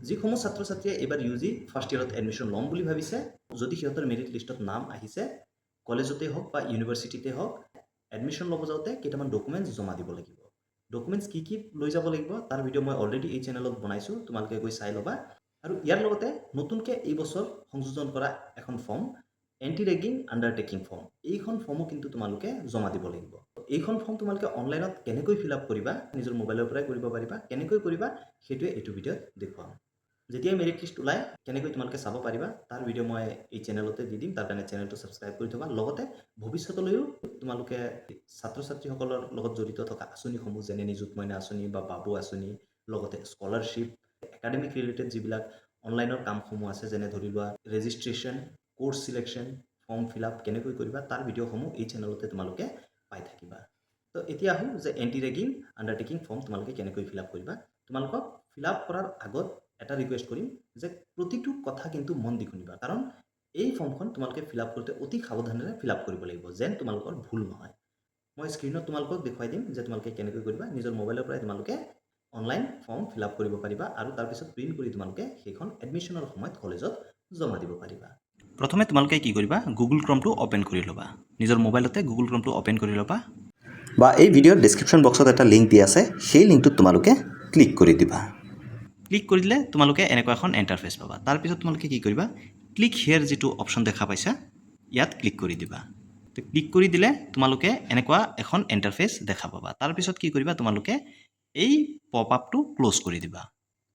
যিসমূহ ছাত্ৰ ছাত্ৰীয়ে এইবাৰ ইউজি ফাৰ্ষ্ট ইয়েৰত এডমিশ্যন ল'ম বুলি ভাবিছে, যদি সিহঁতৰ মেৰিট লিষ্টত নাম আহিছে, কলেজতে হওক বা ইউনিভাৰ্চিটিতে হওক, এডমিশ্যন ল'ব যাওঁতে কেইটামান ডকুমেণ্টছ জমা দিব লাগিব। ডকুমেণ্টছ কি লৈ যাব লাগিব তাৰ ভিডিঅ' মই অলৰেডি এই চেনেলত বনাইছোঁ, তোমালোকে গৈ চাই ল'বা। আৰু ইয়াৰ লগতে নতুনকৈ এই বছৰ সংযোজন কৰা এখন form, anti ragging undertaking form, এইখন ফৰ্মো কিন্তু তোমালোকে জমা দিব লাগিব। এইখন ফৰ্ম তোমালোকে অনলাইনত কেনেকৈ ফিল আপ কৰিবা, নিজৰ মোবাইলৰ পৰাই কৰিব পাৰিবা। কেনেকৈ কৰিবা সেইটোৱে এইটো ভিডিঅ'ত দেখুৱাম। যেতিয়াই মেৰিট লিষ্ট ওলাই কেনেকৈ তোমালোকে চাব পাৰিবা তাৰ ভিডিঅ' মই এই চেনেলতে দি দিম, তাৰ কাৰণে চেনেলটো ছাবস্ক্ৰাইব কৰি থবা। লগতে ভৱিষ্যতলৈও তোমালোকে ছাত্ৰ ছাত্ৰীসকলৰ লগত জড়িত থকা আঁচনিসমূহ যেনে নিযুত মইনা আঁচনি বা বাবু আঁচনি, লগতে স্কলাৰশ্বিপ, একাডেমিক ৰিলেটেড যিবিলাক অনলাইনৰ কামসমূহ আছে, যেনে ধৰি লোৱা registration, course selection, form fill up কেনেকৈ কৰিবা তাৰ ভিডিঅ'সমূহ এই চেনেলতে তোমালোকে পাই থাকিবা। তো এতিয়া আহোঁ যে এণ্টি ৰেগিং আণ্ডাৰটেকিং ফৰ্ম তোমালোকে কেনেকৈ ফিল আপ কৰিবা। তোমালোকক ফিল আপ কৰাৰ আগত এটা ৰিকুৱেষ্ট কৰিম যে প্ৰতিটো কথা কিন্তু মন দি শুনিবা, কাৰণ এই ফৰ্মখন তোমালোকে ফিল আপ কৰোঁতে অতি সাৱধানেৰে ফিল আপ কৰিব লাগিব, যেন তোমালোকৰ ভুল নহয়। মই স্ক্ৰীণত তোমালোকক দেখুৱাই দিম যে তোমালোকে কেনেকৈ কৰিবা। নিজৰ মোবাইলৰ পৰাই তোমালোকে অনলাইন ফৰ্ম ফিল আপ কৰিব পাৰিবা আৰু তাৰপিছত প্ৰিণ্ট কৰি তোমালোকে সেইখন এডমিশ্যনৰ সময়ত কলেজত জমা দিব পাৰিবা। প্ৰথমে তোমালোকে কি কৰিবা, গুগল ক্ৰমটো অ'পেন কৰি ল'বা। নিজৰ মোবাইলতে গুগল ক্ৰমটো অ'পেন কৰি ল'বা, বা এই ভিডিঅ'ৰ ডেছক্ৰিপশ্যন বক্সত এটা লিংক দিয়া আছে, সেই লিংকটোত তোমালোকে ক্লিক কৰি দিবা। ক্লিক কৰি দিলে তোমালোকে এনেকুৱা এখন ইণ্টাৰফেচ পাবা। তাৰপিছত তোমালোকে কি কৰিবা, ক্লিক হিয়াৰ যিটো অপশ্যন দেখা পাইছা, ইয়াত ক্লিক কৰি দিবা। তো ক্লিক কৰি দিলে তোমালোকে এনেকুৱা এখন ইণ্টাৰফেচ দেখা পাবা। তাৰপিছত কি কৰিবা, তোমালোকে এই পপ আপটো ক্ল'জ কৰি দিবা।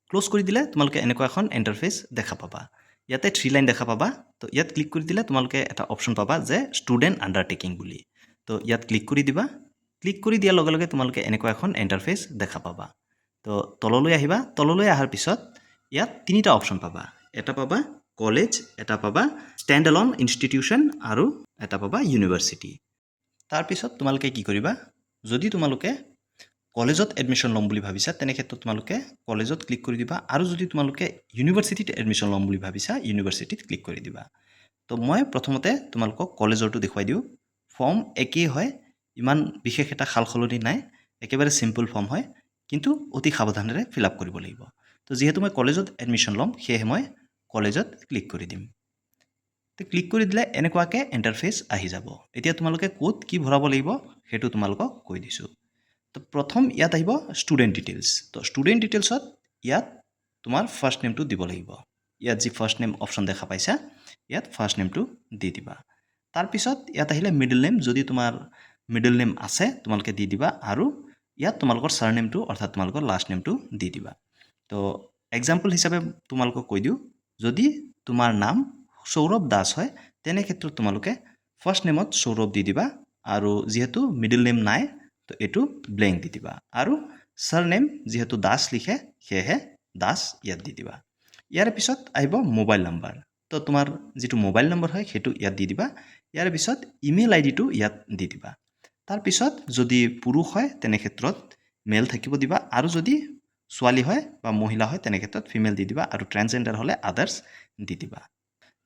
ক্ল'জ কৰি দিলে তোমালোকে এনেকুৱা এখন ইণ্টাৰফেচ দেখা পাবা। ইয়াতে 3 লাইন দেখা পাবা। তো ইয়াত ক্লিক কৰি দিলে তোমালোকে এটা অপশ্যন পাবা যে ষ্টুডেণ্ট আণ্ডাৰটেকিং বুলি। তো ইয়াত ক্লিক কৰি দিবা। ক্লিক কৰি দিয়াৰ লগে লগে তোমালোকে এনেকুৱা এখন ইণ্টাৰফেচ দেখা পাবা। তো তললৈ আহিবা। তললৈ অহাৰ পিছত ইয়াত 3টা অপশ্যন পাবা। এটা পাবা কলেজ, এটা পাবা ষ্টেণ্ড এলন ইনষ্টিটিউশ্যন আৰু এটা পাবা ইউনিভাৰ্চিটি। তাৰপিছত তোমালোকে কি কৰিবা, যদি তোমালোকে কলেজত এডমিশ্যন ল'ম বুলি ভাবিছা তেনে ক্ষেত্ৰত তোমালোকে কলেজত ক্লিক কৰি দিবা, আৰু যদি তোমালোকে ইউনিভাৰ্চিটিত এডমিশ্যন ল'ম বুলি ভাবিছা ইউনিভাৰ্চিটিত ক্লিক কৰি দিবা। তো মই প্ৰথমতে তোমালোকক কলেজৰটো দেখুৱাই দিওঁ। ফৰ্ম একেই হয়, ইমান বিশেষ এটা সাল সলনি নাই, একেবাৰে চিম্পল ফৰ্ম হয়, কিন্তু অতি সাৱধানেৰে ফিল আপ কৰিব লাগিব। তো যিহেতু মই কলেজত এডমিশ্যন ল'ম সেয়েহে মই কলেজত ক্লিক কৰি দিম। তো ক্লিক কৰি দিলে এনেকুৱাকৈ ইণ্টাৰফেচ আহি যাব। এতিয়া তোমালোকে ক'ত কি ভৰাব লাগিব সেইটো তোমালোকক কৈ দিছোঁ। তো প্ৰথম ইয়াত আহিব ষ্টুডেণ্ট ডিটেইলছ। তো ষ্টুডেণ্ট ডিটেইলছত ইয়াত তোমাৰ ফাৰ্ষ্ট নেমটো দিব লাগিব। ইয়াত যি ফাৰ্ষ্ট নেম অপশ্যন দেখা পাইছা, ইয়াত ফাৰ্ষ্ট নেমটো দি দিবা। তাৰপিছত ইয়াত আহিলে মিডল নেম, যদি তোমাৰ মিডল নেম আছে তোমালোকে দি দিবা, আৰু ইয়াত তোমালোকৰ ছাৰ নেমটো অৰ্থাৎ তোমালোকৰ লাষ্ট নেমটো দি দিবা। তো এক্সাম্পল হিচাপে তোমালোকক কৈ দিওঁ, যদি তোমাৰ নাম সৌৰভ দাস হয় তেনে ক্ষেত্ৰত তোমালোকে ফাৰ্ষ্ট নেমত সৌৰভ দি দিবা, আৰু যিহেতু মিডল নেম নাই তো এইটো ব্লেংক দি দিবা, আৰু ছাৰ নেম যিহেতু দাস লিখে সেয়েহে দাস ইয়াত দি দিবা। ইয়াৰ পিছত আহিব মোবাইল নাম্বাৰ। তো তোমাৰ যিটো মোবাইল নম্বৰ হয় সেইটো ইয়াত দি দিবা। ইয়াৰ পিছত ইমেইল আইডিটো ইয়াত দি দিবা। তাৰপিছত যদি পুৰুষ হয় তেনে ক্ষেত্ৰত মেল থাকিব দিবা, আৰু যদি ছোৱালী হয় বা মহিলা হয় তেনে ক্ষেত্ৰত ফিমেল দি দিবা, আৰু ট্ৰেন্সজেণ্ডাৰ হ'লে আদাৰ্ছ দি দিবা।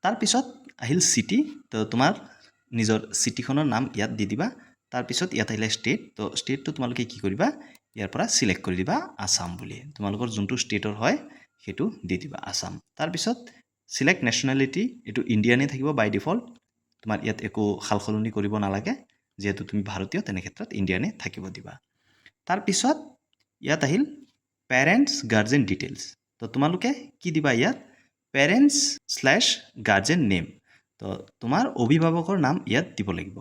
তাৰপিছত আহিল চিটি। তো তোমাৰ নিজৰ চিটিখনৰ নাম ইয়াত দি দিবা। তাৰপিছত ইয়াত আহিলে ষ্টেট। তো ষ্টেটটো তোমালোকে কি কৰিবা, ইয়াৰ পৰা চিলেক্ট কৰি দিবা আছাম বুলি। তোমালোকৰ যোনটো ষ্টেটৰ হয় সেইটো দি দিবা আছাম। তাৰপিছত চিলেক্ট নেশ্যনেলিটি, এইটো ইণ্ডিয়ানেই থাকিব বাই ডিফল্ট, তোমাৰ ইয়াত একো সাল সলনি কৰিব নালাগে, যিহেতু তুমি ভাৰতীয় তেনে ক্ষেত্ৰত ইণ্ডিয়ানে থাকিব দিবা। তাৰপিছত ইয়াত আহিল পেৰেণ্টছ গাৰ্জেন ডিটেইলছ। তো তোমালোকে কি দিবা ইয়াত, পেৰেণ্টছ/গাৰ্জেন নেম। তো তোমাৰ অভিভাৱকৰ নাম ইয়াত দিব লাগিব।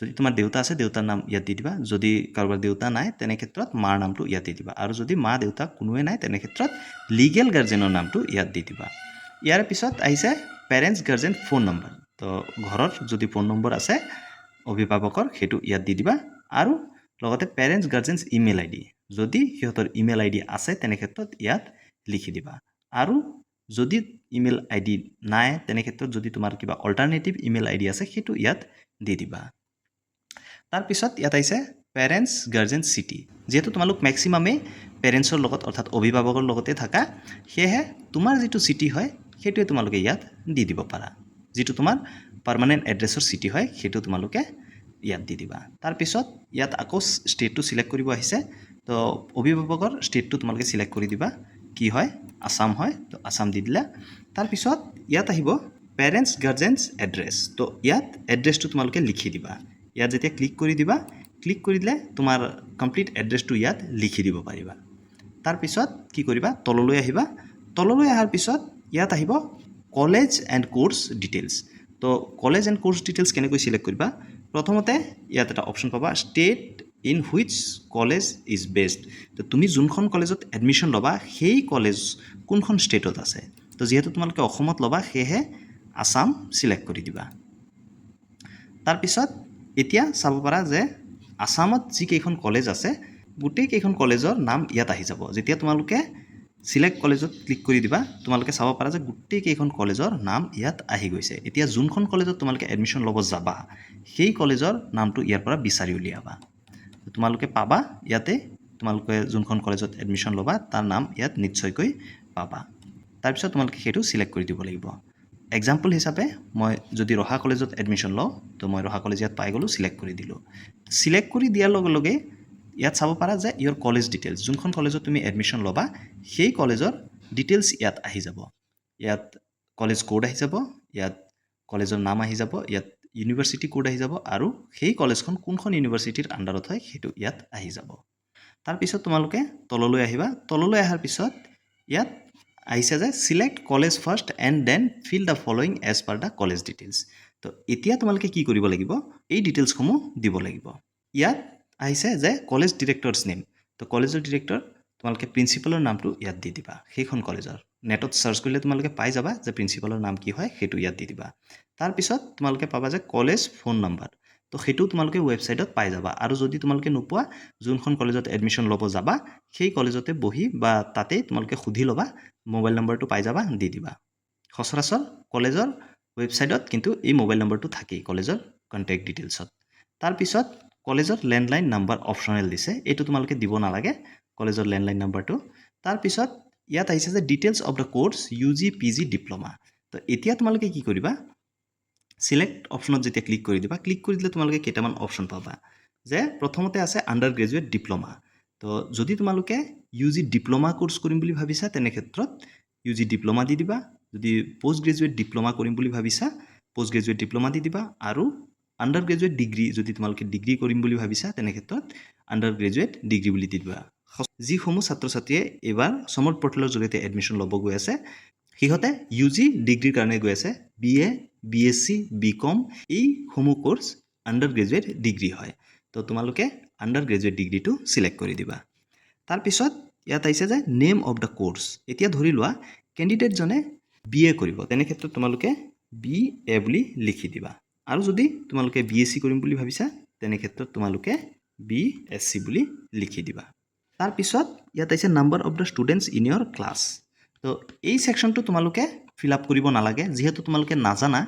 যদি তোমাৰ দেউতা আছে দেউতাৰ নাম ইয়াত দি দিবা, যদি কাৰোবাৰ দেউতা নাই তেনে ক্ষেত্ৰত মাৰ নামটো ইয়াত দি দিবা, আৰু যদি মা দেউতা কোনোৱে নাই তেনে ক্ষেত্ৰত লিগেল গাৰ্জেনৰ নামটো ইয়াত দি দিবা। ইয়াৰ পিছত আহিছে পেৰেণ্টছ গাৰ্জেন ফোন নম্বৰ। তো ঘৰত যদি ফোন নম্বৰ আছে অভিভাৱকৰ সেইটো ইয়াত দি দিবা, আৰু লগতে পেৰেণ্টছ গাৰ্জেনছ ইমেইল আইডি, যদি সিহঁতৰ ইমেইল আইডি আছে তেনে ক্ষেত্ৰত ইয়াত লিখি দিবা, আৰু যদি ইমেইল আইডি নাই তেনে ক্ষেত্ৰত যদি তোমাৰ কিবা অল্টাৰনেটিভ ইমেইল আইডি আছে সেইটো ইয়াত দি দিবা। তাৰপিছত ইয়াত আহিছে পেৰেণ্টছ গাৰ্জেন চিটি। যিহেতু তোমালোক মেক্সিমামেই পেৰেণ্টছৰ লগত অৰ্থাৎ অভিভাৱকৰ লগতে থাকা, সেয়েহে তোমাৰ যিটো চিটি হয় সেইটোৱে তোমালোকে ইয়াত দি দিব পাৰা। যিটো তোমাৰ পাৰ্মানেণ্ট এড্ৰেছৰ চিটি হয় সেইটো তোমালোকে ইয়াত দি দিবা। তাৰপিছত ইয়াত আকৌ ষ্টেটটো চিলেক্ট কৰিব আহিছে। তো অভিভাৱকৰ ষ্টেটটো তোমালোকে চিলেক্ট কৰি দিবা। কি হয় আসাম হয় তো আসাম দি দিলা তাৰপিছত ইয়াত আহিব পেৰেণ্টছ গাৰ্জেন্স এড্ৰেছ তো ইয়াত এড্ৰেছটো তোমালোকে লিখি দিবা ইয়াত যেতিয়া ক্লিক কৰি দিবা ক্লিক কৰি দিলে তোমাৰ কমপ্লিট এড্ৰেছটো ইয়াত লিখি দিব পাৰিবা তাৰপিছত কি কৰিবা তললৈ আহিবা তললৈ অহাৰ পিছত ইয়াত আহিব কলেজ এণ্ড কোৰ্ছ ডিটেইলছ তো কলেজ এণ্ড কোৰ্ছ ডিটেইলছ কেনেকৈ চিলেক্ট কৰিবা প্ৰথমতে ইয়াত এটা অপশ্যন পাবা state in which college is best তো তুমি যোনখন কলেজত এডমিশ্যন ল'বা সেই কলেজ কোনখন ষ্টেটত আছে তো যিহেতু তোমালোকে অসমত ল'বা সেয়েহে আসাম চিলেক্ট কৰি দিবা তাৰপিছত এতিয়া চাব পাৰা যে আসামত যিকেইখন কলেজ আছে গোটেইকেইখন কলেজৰ নাম ইয়াত আহি যাব যেতিয়া তোমালোকে সিলেক্ট কলেজত ক্লিক কৰি দিবা তোমালোকে চাব পাৰা যে গোটেইকেইখন কলেজৰ নাম ইয়াত আহি গৈছে এতিয়া যোনখন কলেজত তোমালোকে এডমিশ্যন ল'ব যাবা সেই কলেজৰ নামটো ইয়াৰ পৰা বিচাৰি উলিয়াবা তোমালোকে পাবা ইয়াতে তোমালোকে যোনখন কলেজত এডমিশ্যন ল'বা তাৰ নাম ইয়াত নিশ্চয়কৈ পাবা তাৰপিছত তোমালোকে সেইটো সিলেক্ট কৰি দিব লাগিব এক্সাম্পল হিচাপে মই যদি ৰহা কলেজত এডমিশ্যন লওঁ তো মই ৰহা কলেজ ইয়াত পাই গ'লোঁ সিলেক্ট কৰি দিলোঁ সিলেক্ট কৰি দিয়াৰ লগে লগে ইয়াত চাব পাৰা যে ইয়ৰ কলেজ ডিটেইলছ যোনখন কলেজত তুমি এডমিশ্যন ল'বা সেই কলেজৰ ডিটেইলছ ইয়াত আহি যাব ইয়াত কলেজ কোড আহি যাব ইয়াত কলেজৰ নাম আহি যাব ইয়াত ইউনিভাৰ্চিটি কোড আহি যাব আৰু সেই কলেজখন কোনখন ইউনিভাৰ্চিটিৰ আণ্ডাৰত হয় সেইটো ইয়াত আহি যাব তাৰপিছত তোমালোকে তললৈ আহিবা তললৈ অহাৰ পিছত ইয়াত আহিছে যে select college first and then fill the following as per the college details তো এতিয়া তোমালোকে কি কৰিব লাগিব এই ডিটেইলছসমূহ দিব লাগিব ইয়াত আহিছে যে কলেজ ডিৰেক্টৰছ নেম তো কলেজৰ ডিৰেক্টৰ তোমালোকে প্ৰিন্সিপালৰ নামটো ইয়াত দি দিবা সেইখন কলেজৰ নেটত সাৰ্চ কৰিলে তোমালোকে পাই যাবা যে প্ৰিন্সিপালৰ নাম কি হয় সেইটো ইয়াত দি দিবা তাৰপিছত তোমালোকে পাবা যে কলেজ ফোন নাম্বাৰ তো সেইটো তোমালোকে ৱেবছাইটত পাই যাবা আৰু যদি তোমালোকে নোপোৱা যোনখন কলেজত এডমিশ্যন ল'ব যাবা সেই কলেজতে বহি বা তাতে তোমালোকে সুধি ল'বা মোবাইল নম্বৰটো পাই যাবা দি দিবা সচৰাচৰ কলেজৰ ৱেবছাইটত কিন্তু এই মোবাইল নম্বৰটো থাকেই কলেজৰ কণ্টেক্ট ডিটেইলছত তাৰপিছত কলেজৰ লেণ্ডলাইন নাম্বাৰ অপশ্যনেল দিছে এইটো তোমালোকে দিব নালাগে কলেজৰ লেণ্ডলাইন নাম্বাৰটো তাৰপিছত ইয়াত আহিছে যে details of the course UG PG diploma তো এতিয়া তোমালোকে কি কৰিবা সিলেক্ট অপশ্যনত যেতিয়া ক্লিক কৰি দিবা ক্লিক কৰি দিলে তোমালোকে কেইটামান অপশ্যন পাবা যে প্ৰথমতে আছে আণ্ডাৰ গ্ৰেজুৱেট ডিপ্ল'মা তো যদি তোমালোকে UG ডিপ্ল'মা কোৰ্ছ কৰিম বুলি ভাবিছা তেনে ক্ষেত্ৰত UG ডিপ্ল'মা দি দিবা যদি পোষ্ট গ্ৰেজুৱেট ডিপ্ল'মা কৰিম বুলি ভাবিছা পোষ্ট গ্ৰেজুৱেট ডিপ্ল'মা দি দিবা আৰু আণ্ডাৰ গ্ৰেজুৱেট ডিগ্ৰী যদি তোমালোকে ডিগ্ৰী কৰিম বুলি ভাবিছা তেনে ক্ষেত্ৰত আণ্ডাৰ গ্ৰেজুৱেট ডিগ্ৰী বুলি দি দিবা যিসমূহ ছাত্ৰ ছাত্ৰীয়ে এইবাৰ সমৰ্থ পৰ্টেলৰ জৰিয়তে এডমিশ্যন ল'ব গৈ আছে সিহঁতে UG ডিগ্ৰীৰ কাৰণে গৈ আছে BA BSc BCom এইসমূহ কোৰ্ছ আণ্ডাৰ গ্ৰেজুৱেট ডিগ্ৰী হয় তো তোমালোকে আণ্ডাৰ গ্ৰেজুৱেট ডিগ্ৰীটো সিলেক্ট কৰি দিবা তাৰপিছত ইয়াত আহিছে যে নেম অফ দ্য কোৰ্ছ এতিয়া ধৰি লোৱা কেণ্ডিডেটজনে BA কৰিব তেনে ক্ষেত্ৰত তোমালোকে BA বুলি লিখি দিবা আৰু যদি তোমালোকে BSc কৰিম বুলি ভাবিছা তেনে ক্ষেত্ৰত তোমালোকে BSc বুলি লিখি দিবা তাৰপিছত ইয়াত আহিছে number of the students in your class তো এই ছেকশ্যনটো তোমালোকে ফিল আপ কৰিব নালাগে যিহেতু তোমালোকে নাজানা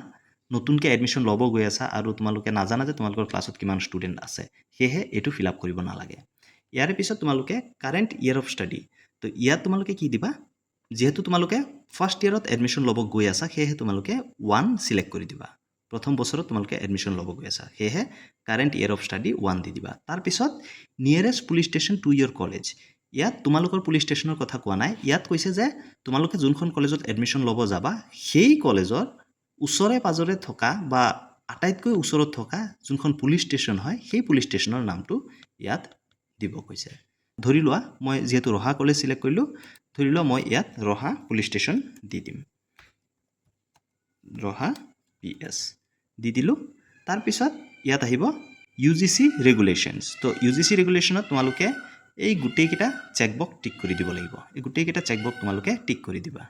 নতুনকৈ এডমিশ্যন ল'ব গৈ আছা আৰু তোমালোকে নাজানা যে তোমালোকৰ ক্লাছত কিমান ষ্টুডেণ্ট আছে সেয়েহে এইটো ফিল আপ কৰিব নালাগে ইয়াৰ পিছত তোমালোকে কাৰেণ্ট ইয়েৰ অফ ষ্টাডি তো ইয়াত তোমালোকে কি দিবা যেহেতু তোমালোকে ফাৰ্ষ্ট ইয়েৰত এডমিশ্যন ল'ব গৈ আছা সেয়েহে তোমালোকে 1 সিলেক্ট কৰি দিবা প্ৰথম বছৰত তোমালোকে এডমিশ্যন ল'ব গৈ আছা সেয়েহে কাৰেণ্ট ইয়েৰ অফ ষ্টাডি 1 দি দিবা তাৰপিছত nearest police station to your college ইয়াত তোমালোকৰ পুলিচ ষ্টেচনৰ কথা কোৱা নাই ইয়াত কৈছে যে তোমালোকে যোনখন কলেজত এডমিশ্যন ল'ব যাবা সেই কলেজৰ ওচৰে পাজৰে থকা বা আটাইতকৈ ওচৰত থকা যোনখন পুলিচ ষ্টেচন হয় সেই পুলিচ ষ্টেচনৰ নামটো ইয়াত দিব কৈছে ধৰি লোৱা মই যেহেতু ৰহা কলেজ সিলেক্ট কৰিলোঁ ধৰি লোৱা মই ইয়াত ৰহা পুলিচ ষ্টেচন দি দিম ৰহা PS দি দিলোঁ তাৰপিছত ইয়াত আহিব UGC ৰেগুলেশ্যনছ তো UGC ৰেগুলেশ্যনত তোমালোকে এই গোটেইকেইটা চেকবক্স টিক কৰি দিব লাগিব এই গোটেইকেইটা চেকবক্স তোমালোকে টিক কৰি দিবা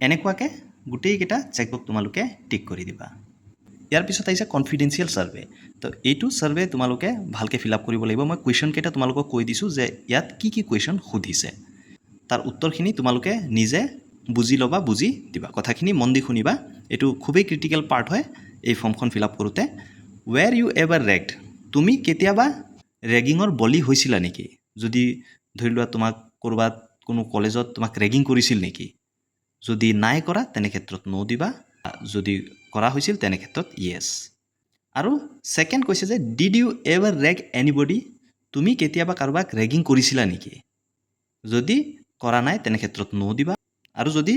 এনেকুৱাকৈ গোটেইকেইটা চেকবক্স তোমালোকে টিক কৰি দিবা ইয়াৰ পিছত আহিছে কনফিডেন্সিয়েল সাৰ্ভে তো এইটো সাৰ্ভে তোমালোকে ভালকৈ ফিল আপ কৰিব লাগিব মই কুৱেশ্যন কেইটা তোমালোকক কৈ দিছোঁ যে ইয়াত কি কি কুৱেশ্যন সুধিছে তাৰ উত্তৰখিনি তোমালোকে নিজে বুজি ল'বা বুজি দিবা কথাখিনি মন দি শুনিবা এইটো খুবেই ক্ৰিটিকেল পাৰ্ট হয় এই ফৰ্মখন ফিল আপ কৰোঁতে ৱেৰ ইউ এভাৰ ৰেগড তুমি কেতিয়াবা ৰেগিঙৰ বলি হৈছিলা নেকি যদি ধৰি লোৱা তোমাক ক'ৰবাত কোনো কলেজত তোমাক ৰেগিং কৰিছিল নেকি যদি নাই কৰা তেনে ক্ষেত্ৰত নো দিবা যদি কৰা হৈছিল তেনে ক্ষেত্ৰত ইয়েছ আৰু ছেকেণ্ড কৈছে যে ডিড ইউ এভাৰ ৰেগ এনিবডি তুমি কেতিয়াবা কাৰোবাক ৰেগিং কৰিছিলা নেকি যদি কৰা নাই তেনে ক্ষেত্ৰত নো দিবা আৰু যদি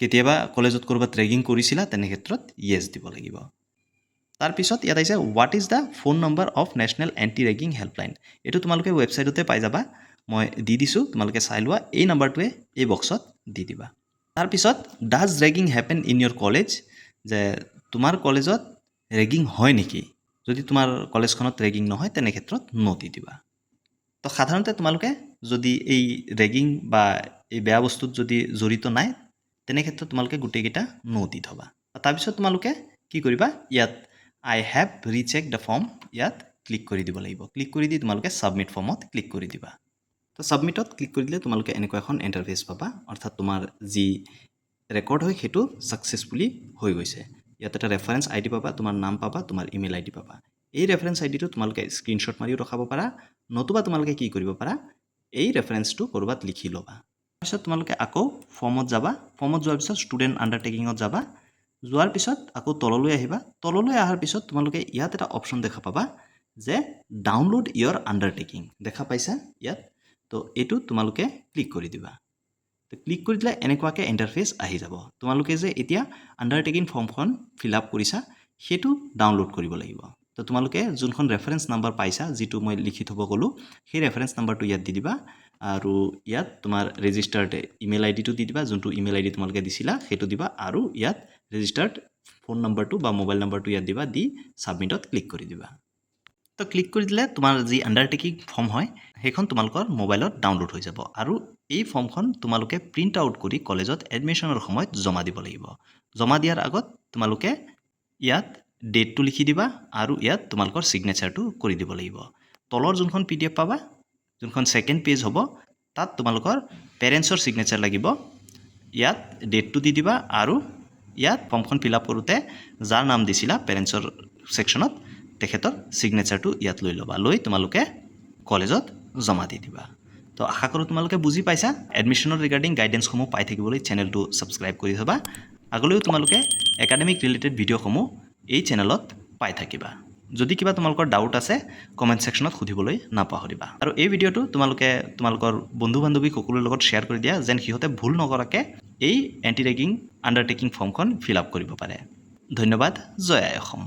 কেতিয়াবা কলেজত কৰবাত ৰেগিং কৰিছিলা তেনে ক্ষেত্ৰত ইয়েছ দিব লাগিব তাৰপিছত ইয়াত আহিছে what is the phone number of national anti ragging helpline এইটো তোমালোকে ৱেবছাইটতে পাই যাবা মই দি দিছোঁ তোমালোকে চাই লোৱা এই নাম্বাৰটোৱে এই বক্সত দি দিবা তাৰপিছত does ragging happen in your college যে তোমাৰ কলেজত ৰেগিং হয় নেকি যদি তোমাৰ কলেজখনত ৰেগিং নহয় তেনে ক্ষেত্ৰত নো দি দিবা তো সাধাৰণতে তোমালোকে যদি এই ৰেগিং বা এই বেয়া বস্তুত যদি জড়িত নাই তেনে ক্ষেত্ৰত তোমালোকে গোটেইকেইটা নো দি থবা তাৰপিছত তোমালোকে কি কৰিবা ইয়াত আই হেভ ৰিচেক দ্য ফৰ্ম ইয়াত ক্লিক কৰি দিব লাগিব ক্লিক কৰি দি তোমালোকে ছাবমিট ফৰ্মত ক্লিক কৰি দিবা তো ছাবমিটত ক্লিক কৰি দিলে তোমালোকে এনেকুৱা এখন ইণ্টাৰফেচ পাবা অৰ্থাৎ তোমাৰ যি ৰেকৰ্ড হয় সেইটো ছাকচেছফুলি হৈ গৈছে ইয়াত এটা ৰেফাৰেঞ্চ আইডি পাবা তোমাৰ নাম পাবা তোমাৰ ইমেইল আইডি পাবা এই ৰেফাৰেঞ্চ আইডিটো তোমালোকে স্ক্ৰীনশ্বট মাৰিও ৰখাব পাৰা নতুবা তোমালোকে কি কৰিব পাৰা এই ৰেফাৰেঞ্চটো ক'ৰবাত লিখি ল'বা তাৰপিছত তোমালোকে আকৌ ফৰ্মত যাবা ফৰ্মত যোৱাৰ পিছত ষ্টুডেণ্ট আণ্ডাৰটেকিঙত যাবা যোৱাৰ পিছত আকৌ তললৈ আহিবা তললৈ অহাৰ পিছত তোমালোকে ইয়াত এটা অপশ্যন দেখা পাবা যে ডাউনলোড ইয়ৰ আণ্ডাৰটেকিং দেখা পাইছা ইয়াত তো এইটো তোমালোকে ক্লিক কৰি দিবা তো ক্লিক কৰি দিলে এনেকুৱাকৈ ইণ্টাৰফেচ আহি যাব তোমালোকে যে এতিয়া আণ্ডাৰটেকিং ফৰ্মখন ফিল আপ কৰিছা সেইটো ডাউনলোড কৰিব লাগিব তো তোমালোকে যোনখন ৰেফাৰেঞ্চ নাম্বাৰ পাইছা যিটো মই লিখি থ'ব ক'লোঁ সেই ৰেফাৰেঞ্চ নাম্বাৰটো ইয়াত দি দিবা আৰু ইয়াত তোমাৰ ৰেজিষ্টাৰ্ড ইমেইল আইডিটো দি দিবা যোনটো ইমেইল আইডি তোমালোকে দিছিলা সেইটো দিবা আৰু ইয়াত ৰেজিষ্টাৰ্ড ফোন নম্বৰটো বা মোবাইল নম্বৰটো ইয়াত দিবা দি ছাবমিটত ক্লিক কৰি দিবা তো ক্লিক কৰি দিলে তোমাৰ যি আণ্ডাৰটেকিং ফৰ্ম হয় সেইখন তোমালোকৰ মোবাইলত ডাউনলোড হৈ যাব আৰু এই ফৰ্মখন তোমালোকে প্ৰিণ্ট আউট কৰি কলেজত এডমিশ্যনৰ সময়ত জমা দিব লাগিব জমা দিয়াৰ আগত তোমালোকে ইয়াত ডেটটো লিখি দিবা আৰু ইয়াত তোমালোকৰ ছিগনেচাৰটো কৰি দিব লাগিব তলৰ যোনখন PDF পাবা যোনখন ছেকেণ্ড পেজ হ'ব তাত তোমালোকৰ পেৰেণ্টছৰ ছিগনেচাৰ লাগিব ইয়াত ডেটটো দি দিবা আৰু ইয়াত ফৰ্মখন ফিল আপ কৰোঁতে যাৰ নাম দিছিলা পেৰেণ্টছৰ ছেকশ্যনত তেখেতৰ ছিগনেচাৰটো ইয়াত লৈ ল'বা লৈ তোমালোকে কলেজত জমা দি দিবা তো আশা কৰোঁ তোমালোকে বুজি পাইছা এডমিশ্যনৰ ৰিগাৰ্ডিং গাইডেঞ্চসমূহ পাই থাকিবলৈ চেনেলটো ছাবস্ক্ৰাইব কৰি থ'বা আগলৈও তোমালোকে একাডেমিক ৰিলেটেড ভিডিঅ'সমূহ এই চেনেলত পাই থাকিবা যদি কিবা তোমালোকৰ ডাউট আছে কমেণ্ট ছেকশ্যনত সুধিবলৈ নাপাহৰিবা আৰু এই ভিডিঅ'টো তোমালোকে তোমালোকৰ বন্ধু বান্ধৱী সকলোৰ লগত শ্বেয়াৰ কৰি দিয়া যেন সিহঁতে ভুল নকৰাকৈ এই এণ্টি ৰেগিং আণ্ডাৰটেকিং ফৰ্মখন ফিল আপ কৰিব পাৰে ধন্যবাদ জয় আই অসম